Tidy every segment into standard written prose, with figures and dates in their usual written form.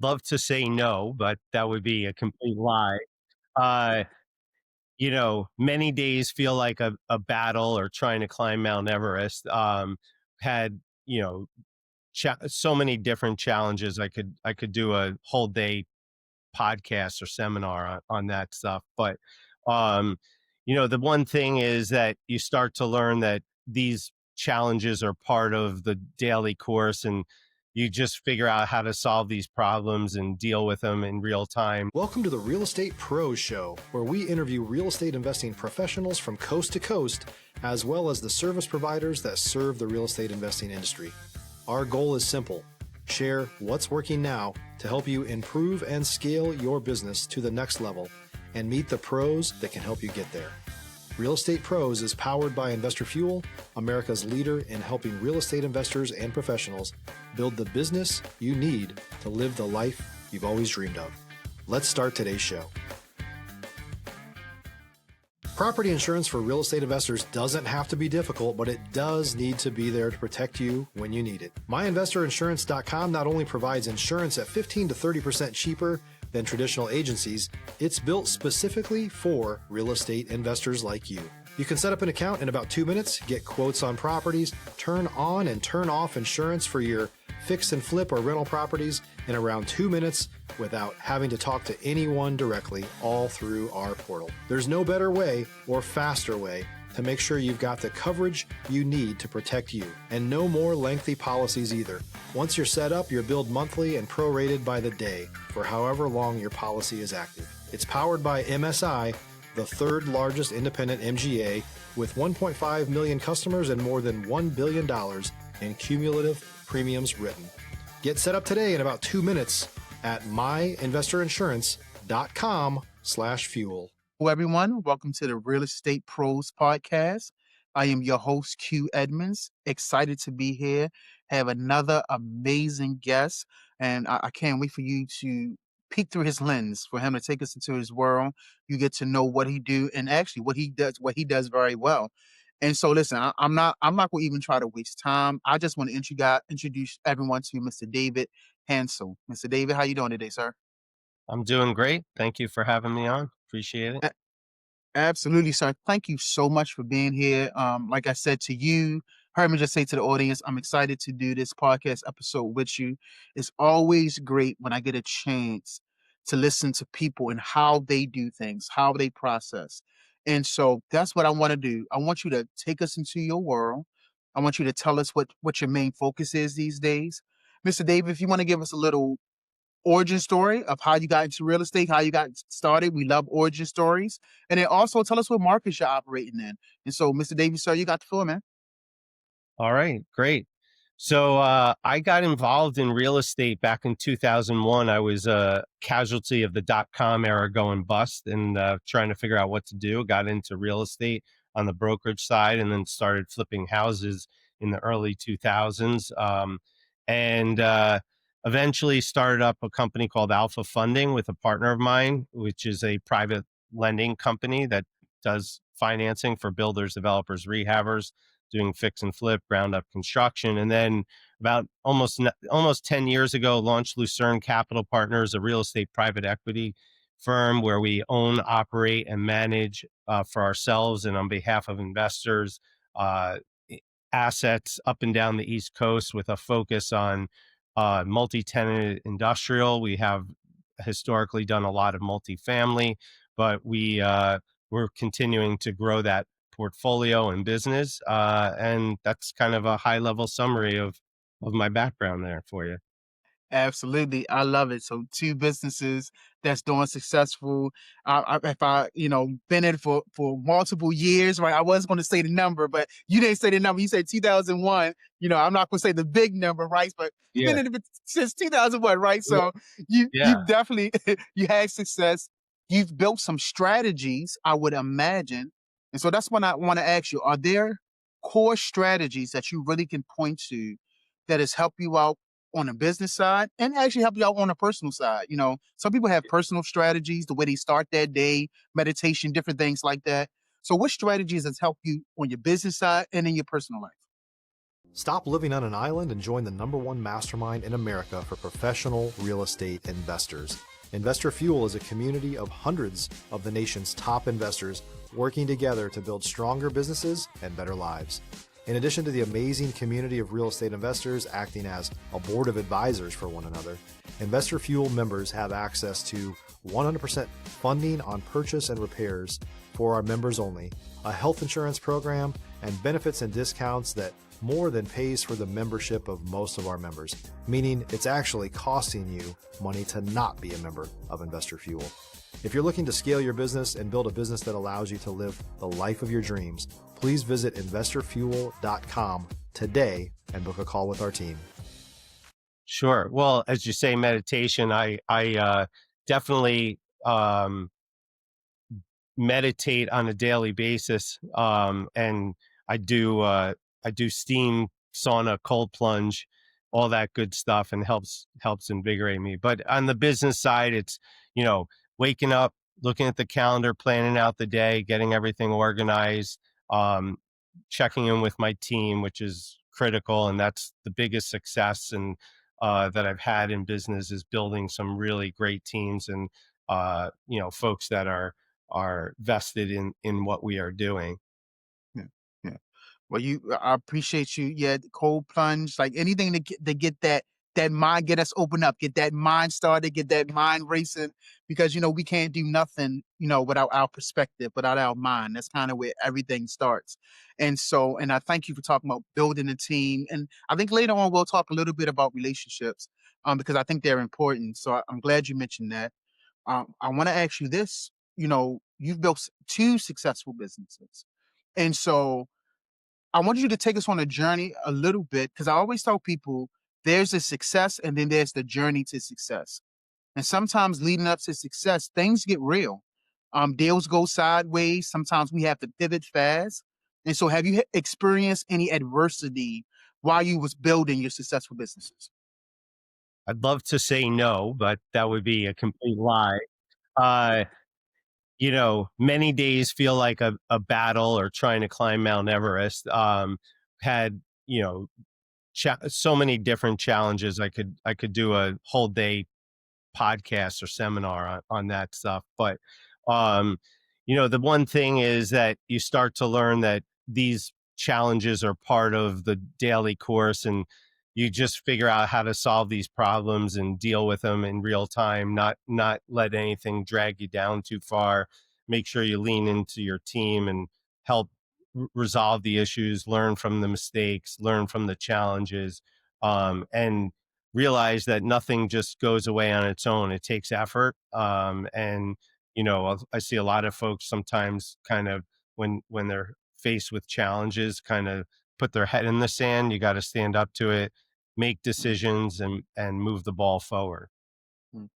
love to say no, but that would be a complete lie. Uh, many days feel like a battle or trying to climb Mount Everest. Had, you know, so many different challenges. I could do a whole day podcast or seminar on that stuff. But, um, the one thing is that you start to learn that these challenges are part of the daily course, and you just figure out how to solve these problems and deal with them in real time. Welcome to the Real Estate Pros Show, where we interview real estate investing professionals from coast to coast, as well as the service providers that serve the real estate investing industry. Our goal is simple: share what's working now to help you improve and scale your business to the next level and meet the pros that can help you get there. Real Estate Pros is powered by Investor Fuel, America's leader in helping real estate investors and professionals build the business you need to live the life you've always dreamed of. Let's start today's show. Property insurance for real estate investors doesn't have to be difficult, but it does need to be there to protect you when you need it. MyInvestorInsurance.com not only provides insurance at 15 to 30% cheaper than traditional agencies, it's built specifically for real estate investors like you. You can set up an account in about 2 minutes, get quotes on properties, turn on and turn off insurance for your fix and flip or rental properties in around 2 minutes without having to talk to anyone directly, all through our portal. There's no better way or faster way to make sure you've got the coverage you need to protect you, and no more lengthy policies either. Once you're set up, you're billed monthly and prorated by the day for however long your policy is active. It's powered by MSI, the third largest independent MGA, with 1.5 million customers and more than $1 billion in cumulative premiums written. Get set up today in about 2 minutes at myinvestorinsurance.com/fuel. Hello, everyone. Welcome to the Real Estate Pros Podcast. I am your host, Q Edmonds. Excited to be here. Have another amazing guest, and I can't wait for you to peek through his lens, for him to take us into his world. You get to know what he do and actually what he does very well. And so, listen, I'm not going to even try to waste time. I just want to introduce everyone to Mr. David Hansel. Mr. David, how you doing today, sir? I'm doing great. Thank you for having me on. Appreciate it. Absolutely, sir. Thank you so much for being here. Like I said to you, heard me just say to the audience, I'm excited to do this podcast episode with you. It's always great when I get a chance to listen to people and how they do things, how they process. And so that's what I want to do. I want you to take us into your world. I want you to tell us what your main focus is these days. Mr. David, if you want to give us a little origin story of how you got into real estate, how you got started. We love origin stories. And then also tell us what markets you're operating in. And so, Mr. Davies, sir, you got the floor, man. All right, great. So I got involved in real estate back in 2001. I was a casualty of the dot-com era going bust and trying to figure out what to do. Got into real estate on the brokerage side and then started flipping houses in the early 2000s. And eventually started up a company called Alpha Funding with a partner of mine, which is a private lending company that does financing for builders, developers, rehabbers, doing fix and flip, ground up construction. And then about almost 10 years ago, launched Lucerne Capital Partners, a real estate private equity firm where we own, operate, and manage for ourselves and on behalf of investors uh, assets up and down the East Coast with a focus on multi-tenant industrial. We have historically done a lot of multifamily, but we're continuing to grow that portfolio and business. And that's kind of a high level summary of my background there for you. Absolutely. I love it. So two businesses that's doing successful. If been in for multiple years, right? I was going to say the number, but you didn't say the number. You said 2001. I'm not going to say the big number, right? But you've Yeah. been in it since 2001, right? So Yeah. you've definitely, you had success. You've built some strategies, I would imagine. And so that's what I want to ask you. Are there core strategies that you really can point to that has helped you out on the business side and actually help you out on the personal side? Some people have personal strategies, the way they start their day, meditation, different things like that. So what strategies has helped you on your business side and in your personal life? Stop living on an island and join the #1 mastermind in America for professional real estate investors. Investor Fuel is a community of hundreds of the nation's top investors working together to build stronger businesses and better lives. In addition to the amazing community of real estate investors acting as a board of advisors for one another, Investor Fuel members have access to 100% funding on purchase and repairs for our members only, a health insurance program, and benefits and discounts that more than pays for the membership of most of our members, meaning it's actually costing you money to not be a member of Investor Fuel. If you're looking to scale your business and build a business that allows you to live the life of your dreams, please visit investorfuel.com today and book a call with our team. Sure. Well, as you say, meditation, I definitely meditate on a daily basis. And I do steam, sauna, cold plunge, all that good stuff, and helps invigorate me. But on the business side, it's, waking up, looking at the calendar, planning out the day, getting everything organized, checking in with my team, which is critical. And that's the biggest success and that I've had in business, is building some really great teams and folks that are vested in what we are doing. Yeah, yeah. Well, I appreciate you. Yeah, the cold plunge, like anything to get that mind, get us open up, get that mind started, get that mind racing, because we can't do nothing, without our perspective, without our mind. That's kind of where everything starts. And I thank you for talking about building a team. And I think later on we'll talk a little bit about relationships, because I think they're important. So I'm glad you mentioned that. I want to ask you this. You've built two successful businesses, and so I want you to take us on a journey a little bit, because I always tell people there's a success and then there's the journey to success. And sometimes leading up to success, things get real. Deals go sideways. Sometimes we have to pivot fast. And so have you experienced any adversity while you was building your successful businesses? I'd love to say no, but that would be a complete lie. Uh, many days feel like a battle, or trying to climb Mount Everest. Had, so many different challenges. I could do a whole day podcast or seminar on that stuff. But, the one thing is that you start to learn that these challenges are part of the daily course, and you just figure out how to solve these problems and deal with them in real time, not let anything drag you down too far. Make sure you lean into your team and help resolve the issues, learn from the mistakes, learn from the challenges, and realize that nothing just goes away on its own. It takes effort. And, I see a lot of folks sometimes kind of, when they're faced with challenges, kind of put their head in the sand. You got to stand up to it, make decisions, and move the ball forward. Mm.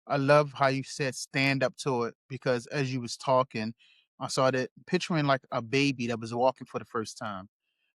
I love how you said stand up to it, because as you was talking, I started picturing like a baby that was walking for the first time.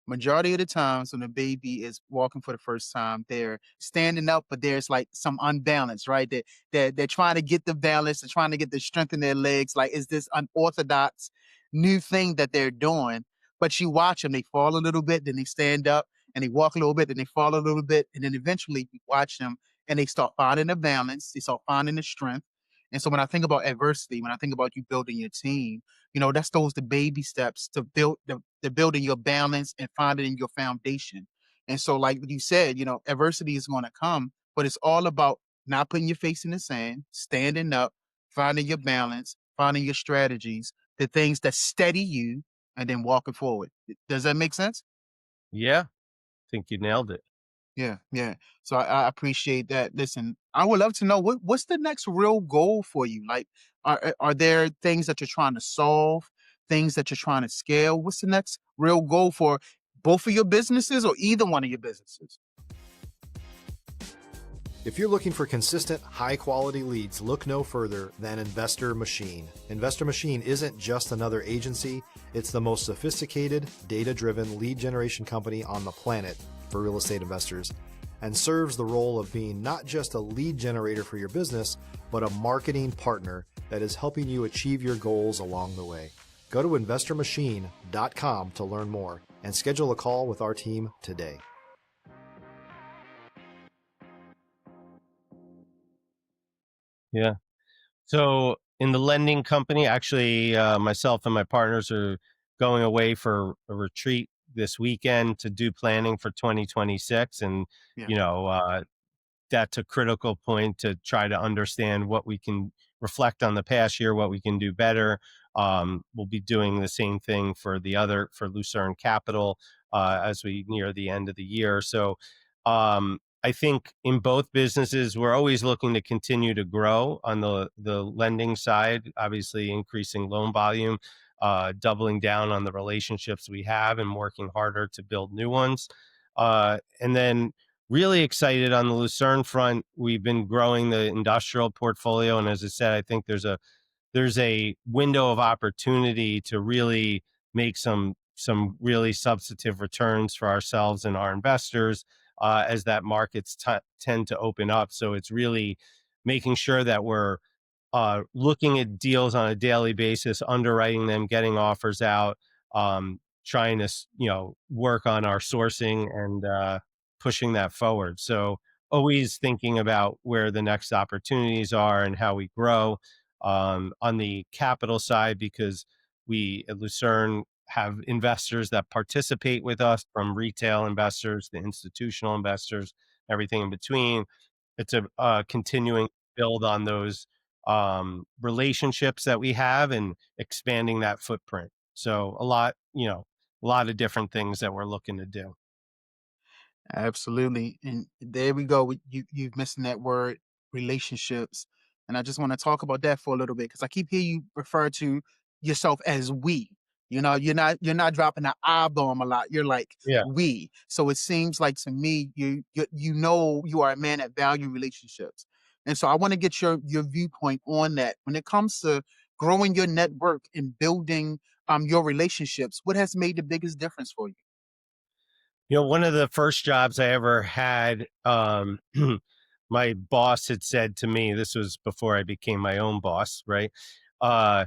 Majority of the times when a baby is walking for the first time, they're standing up, but there's like some unbalance, right? They're trying to get the balance, they're trying to get the strength in their legs. Like, is this unorthodox new thing that they're doing? But you watch them, they fall a little bit, then they stand up, and they walk a little bit, then they fall a little bit, and then eventually you watch them and they start finding the balance, they start finding the strength. And so when I think about adversity, when I think about you building your team, that's the baby steps to build the building your balance and finding your foundation. And so, like you said, adversity is going to come, but it's all about not putting your face in the sand, standing up, finding your balance, finding your strategies, the things that steady you, and then walking forward. Does that make sense? Yeah, I think you nailed it. Yeah, yeah. So I appreciate that. Listen, I would love to know what's the next real goal for you? Like, are there things that you're trying to solve, things that you're trying to scale? What's the next real goal for both of your businesses or either one of your businesses? If you're looking for consistent, high-quality leads, look no further than Investor Machine. Investor Machine isn't just another agency. It's the most sophisticated, data-driven lead generation company on the planet for real estate investors, and serves the role of being not just a lead generator for your business, but a marketing partner that is helping you achieve your goals along the way. Go to investormachine.com to learn more and schedule a call with our team today. Yeah. So in the lending company, actually, myself and my partners are going away for a retreat this weekend to do planning for 2026. And, Yeah. you know, that's a critical point to try to understand what we can reflect on the past year, what we can do better. We'll be doing the same thing for Lucerne Capital as we near the end of the year. So I think in both businesses, we're always looking to continue to grow on the lending side, obviously increasing loan volume, doubling down on the relationships we have and working harder to build new ones. And then really excited on the Lucerne front. We've been growing the industrial portfolio. And as I said, I think there's a window of opportunity to really make some really substantive returns for ourselves and our investors as that markets tend to open up. So it's really making sure that we're looking at deals on a daily basis, underwriting them, getting offers out, trying to work on our sourcing and pushing that forward. So always thinking about where the next opportunities are and how we grow on the capital side, because we at Lucerne have investors that participate with us, from retail investors to institutional investors, everything in between. It's a continuing build on those relationships that we have and expanding that footprint. So a lot of different things that we're looking to do. Absolutely. And there we go. You've mentioned that word, relationships. And I just want to talk about that for a little bit because I keep hearing you refer to yourself as we. You're not dropping the I bomb a lot. You're like Yeah. we. So it seems like to me, you are a man that value relationships. And so I want to get your viewpoint on that. When it comes to growing your network and building your relationships, what has made the biggest difference for you? One of the first jobs I ever had, my boss had said to me, this was before I became my own boss, right? Uh,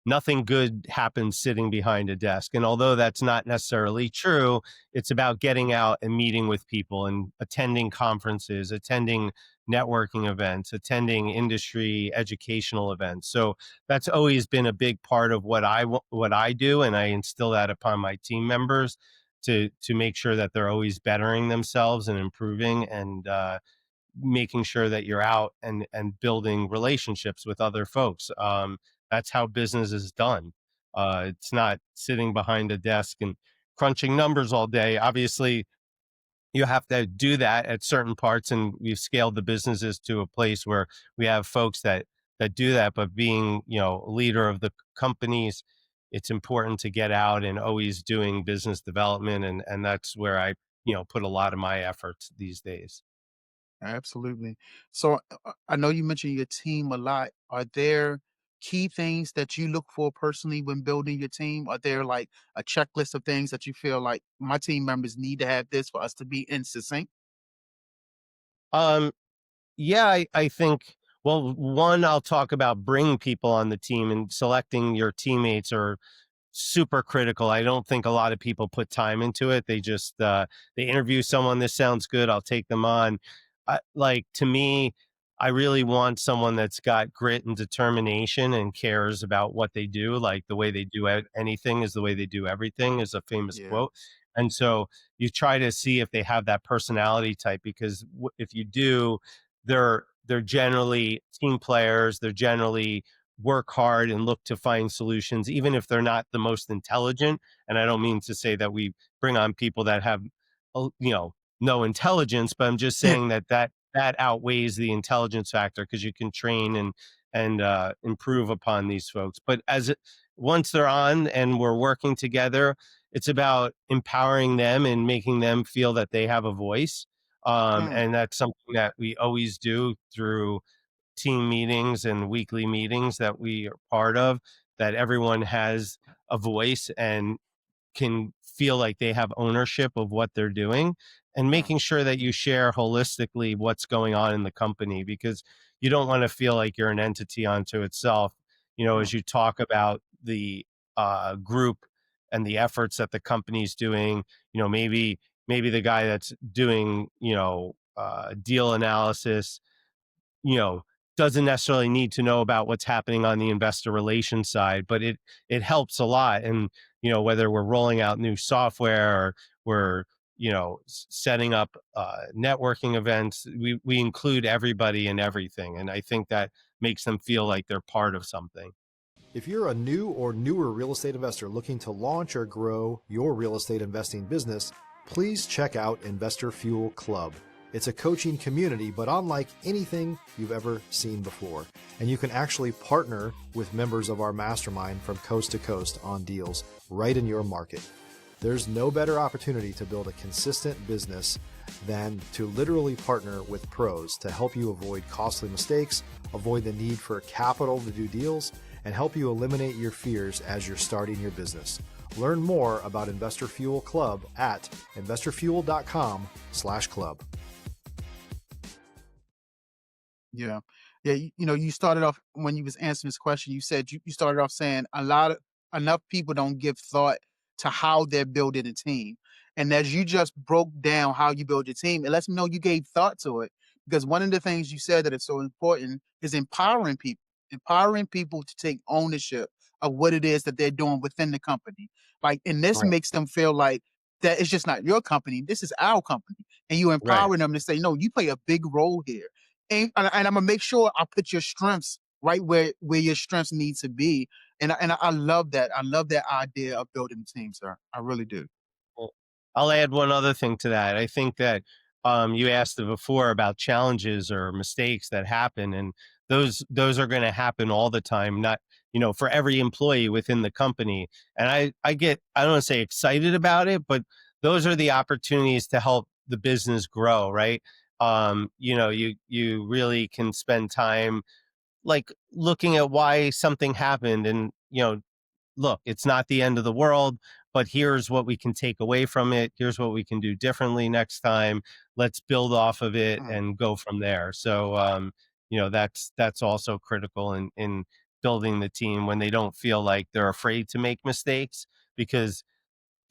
Nothing good happens sitting behind a desk. And although that's not necessarily true, it's about getting out and meeting with people and attending conferences, attending networking events, attending industry educational events. So that's always been a big part of what I do, and I instill that upon my team members to make sure that they're always bettering themselves and improving, and making sure that you're out and building relationships with other folks. That's how business is done. It's not sitting behind a desk and crunching numbers all day. Obviously, you have to do that at certain parts, and we've scaled the businesses to a place where we have folks that do that. But being a leader of the companies, it's important to get out and always doing business development, and that's where I put a lot of my efforts these days. Absolutely. So I know you mentioned your team a lot. Are there key things that you look for personally when building your team? Are there like a checklist of things that you feel like my team members need to have this for us to be in sync? um Yeah, I think, well, one, I'll talk about bringing people on the team, and selecting your teammates are super critical. I don't think a lot of people put time into it. They just they interview someone. This sounds good. I'll take them on. Like, to me, I really want someone that's got grit and determination and cares about what they do. Like, the way they do anything is the way they do everything, is a famous Yeah. quote. And so you try to see if they have that personality type, because if you do, they're generally team players. They're generally work hard and look to find solutions, even if they're not the most intelligent. And I don't mean to say that we bring on people that have, no intelligence, but I'm just Yeah. saying that outweighs the intelligence factor, because you can train and improve upon these folks. But once they're on and we're working together, it's about empowering them and making them feel that they have a voice. Mm, And that's something that we always do through team meetings and weekly meetings that we are part of, that everyone has a voice and can feel like they have ownership of what they're doing, and yeah. making sure that you share holistically what's going on in the company, because you don't want to feel like you're an entity unto itself. Yeah. As you talk about the group and the efforts that the company's doing. Maybe the guy that's doing, deal analysis, you know, doesn't necessarily need to know about what's happening on the investor relations side, but it helps a lot. And whether we're rolling out new software or we're setting up networking events, we include everybody in everything, and I think that makes them feel like they're part of something. If you're a new or newer real estate investor looking to launch or grow your real estate investing business, please check out Investor Fuel Club. It's a coaching community, but unlike anything you've ever seen before. And you can actually partner with members of our mastermind from coast to coast on deals right in your market. There's no better opportunity to build a consistent business than to literally partner with pros to help you avoid costly mistakes, avoid the need for capital to do deals, and help you eliminate your fears as you're starting your business. Learn more about Investor Fuel Club at investorfuel.com/club. Yeah. Yeah. You started off when you was answering this question, you said you started off saying enough people don't give thought to how they're building a team. And as you just broke down how you build your team, it lets me know you gave thought to it. Because one of the things you said that is so important is empowering people to take ownership of what it is that they're doing within the company. Like, and this Right. makes them feel like that it's just not your company, this is our company. And you Right. empowering them to say, no, you play a big role here. And I'm gonna make sure I put your strengths right where your strengths need to be. And I love that. I love that idea of building a team, sir. I really do. Well, I'll add one other thing to that. I think that you asked before about challenges or mistakes that happen, and those are going to happen all the time. Not for every employee within the company. And I don't want to say excited about it, but those are the opportunities to help the business grow, right? You really can spend time like looking at why something happened, and look, it's not the end of the world, but here's what we can take away from it. Here's what we can do differently next time. Let's build off of it Mm, and go from there. So, that's also critical in building the team when they don't feel like they're afraid to make mistakes, because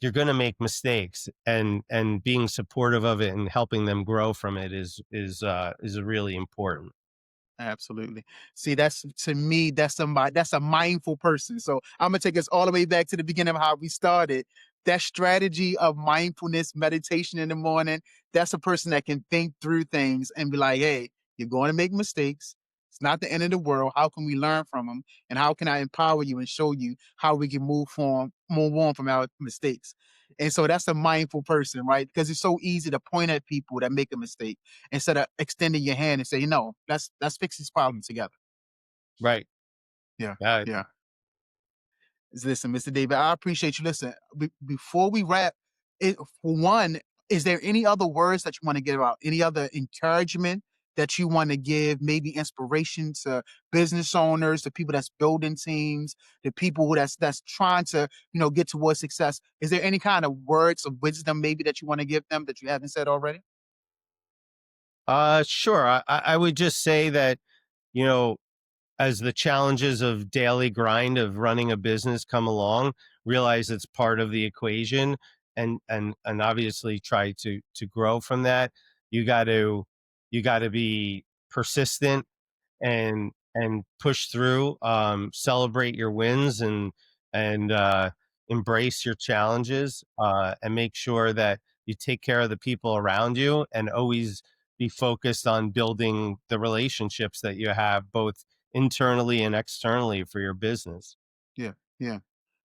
you're going to make mistakes, and being supportive of it and helping them grow from it is really important. absolutely. See, that's to me, that's a mindful person. So I'm gonna take us all the way back to the beginning of how we started. That strategy of mindfulness, meditation in the morning, that's a person that can think through things and be like, hey, you're going to make mistakes. It's not the end of the world. How can we learn from them? And how can I empower you and show you how we can move on from our mistakes? And so that's a mindful person, right? Because it's so easy to point at people that make a mistake instead of extending your hand and say, let's fix this problem together. Right. Yeah. Yeah. Yeah. Listen, Mr. David, I appreciate you. Listen, before we wrap, for one, is there any other words that you want to give out? Any other encouragement that you want to give? Maybe inspiration to business owners, to people that's building teams, the people that's trying to get towards success. Is there any kind of words of wisdom maybe that you want to give them that you haven't said already? Sure. I would just say that, you know, as the challenges of daily grind of running a business come along, realize it's part of the equation, and obviously try to grow from that. You got to be persistent and push through, celebrate your wins, and embrace your challenges, and make sure that you take care of the people around you, and always be focused on building the relationships that you have both internally and externally for your business. Yeah. Yeah.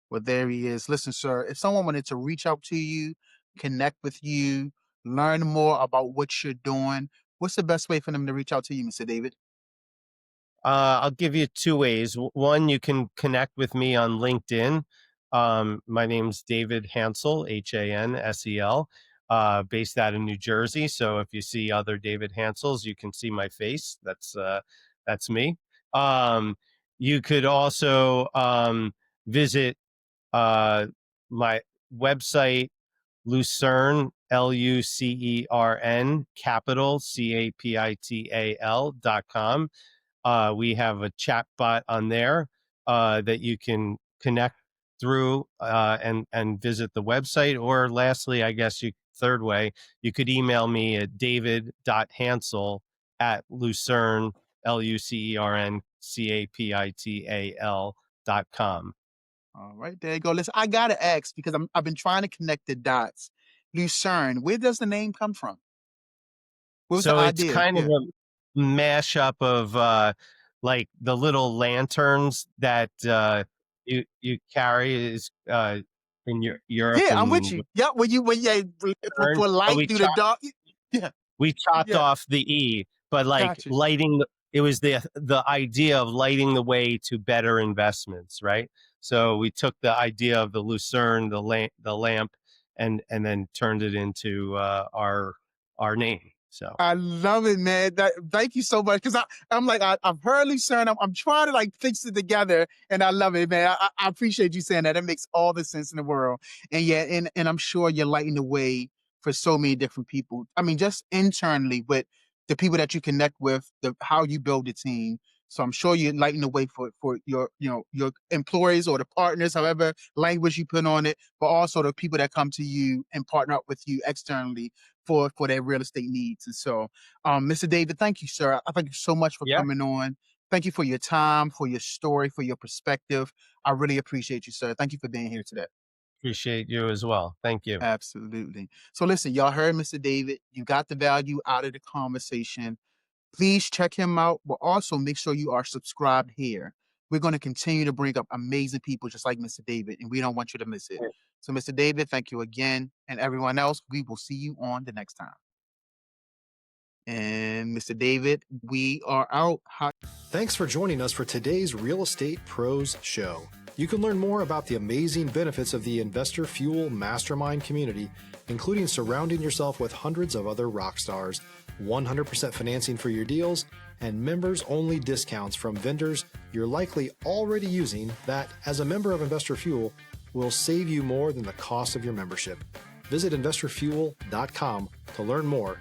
Well, there he is. Listen, sir, if someone wanted to reach out to you, connect with you, learn more about what you're doing, what's the best way for them to reach out to you, Mr. David? I'll give you two ways. One, you can connect with me on LinkedIn. My name's David Hansel, Hansel, based out of New Jersey. So if you see other David Hansels, you can see my face. That's me. Um, you could also visit my website, Lucerne, Lucern, capital, capital.com. We have a chat bot on there that you can connect through and visit the website. Or lastly, I guess third way, you could email me at david.hansel@Lucerne, LucerneCapital.com. All right, there you go. Listen, I gotta ask because I've been trying to connect the dots. Lucerne, where does the name come from? What was the So it's idea? kind of Yeah. a mashup of like the little lanterns that you carry is in Europe Yeah, I'm with and you. Yeah, when yeah Lucerne. for But light through the dark. Yeah, we chopped yeah, off the E, but like got you. lighting it was the idea of lighting the way to better investments, right? So we took the idea of the Lucerne, the lamp, and then turned it into our name. So I love it, man. Thank you so much. Cause I'm like, I've heard Lucerne. I'm trying to like fix it together and I love it, man. I appreciate you saying that. It makes all the sense in the world. And yeah, and I'm sure you're lighting the way for so many different people. I mean, just internally with the people that you connect with, how you build a team. So I'm sure you're lighting the way for your, your employees or the partners, however language you put on it, but also the people that come to you and partner up with you externally for their real estate needs. And so, Mr. David, thank you, sir. I thank you so much for yeah, coming on. Thank you for your time, for your story, for your perspective. I really appreciate you, sir. Thank you for being here today. appreciate you as well. Thank you. Absolutely. So listen, y'all heard Mr. David. You got the value out of the conversation. Please check him out, but also make sure you are subscribed here. We're going to continue to bring up amazing people just like Mr. David, and we don't want you to miss it. So, Mr. David, thank you again. And everyone else, we will see you on the next time. And Mr. David, we are out. Thanks for joining us for today's Real Estate Pros Show. You can learn more about the amazing benefits of the Investor Fuel Mastermind community, including surrounding yourself with hundreds of other rock stars, 100% financing for your deals, and members-only discounts from vendors you're likely already using that, as a member of Investor Fuel, will save you more than the cost of your membership. Visit investorfuel.com to learn more.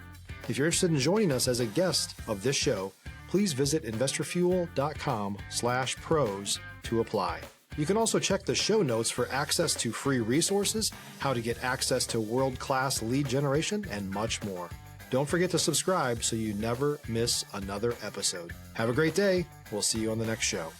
If you're interested in joining us as a guest of this show, please visit investorfuel.com/pros to apply. You can also check the show notes for access to free resources, how to get access to world-class lead generation, and much more. Don't forget to subscribe so you never miss another episode. Have a great day. We'll see you on the next show.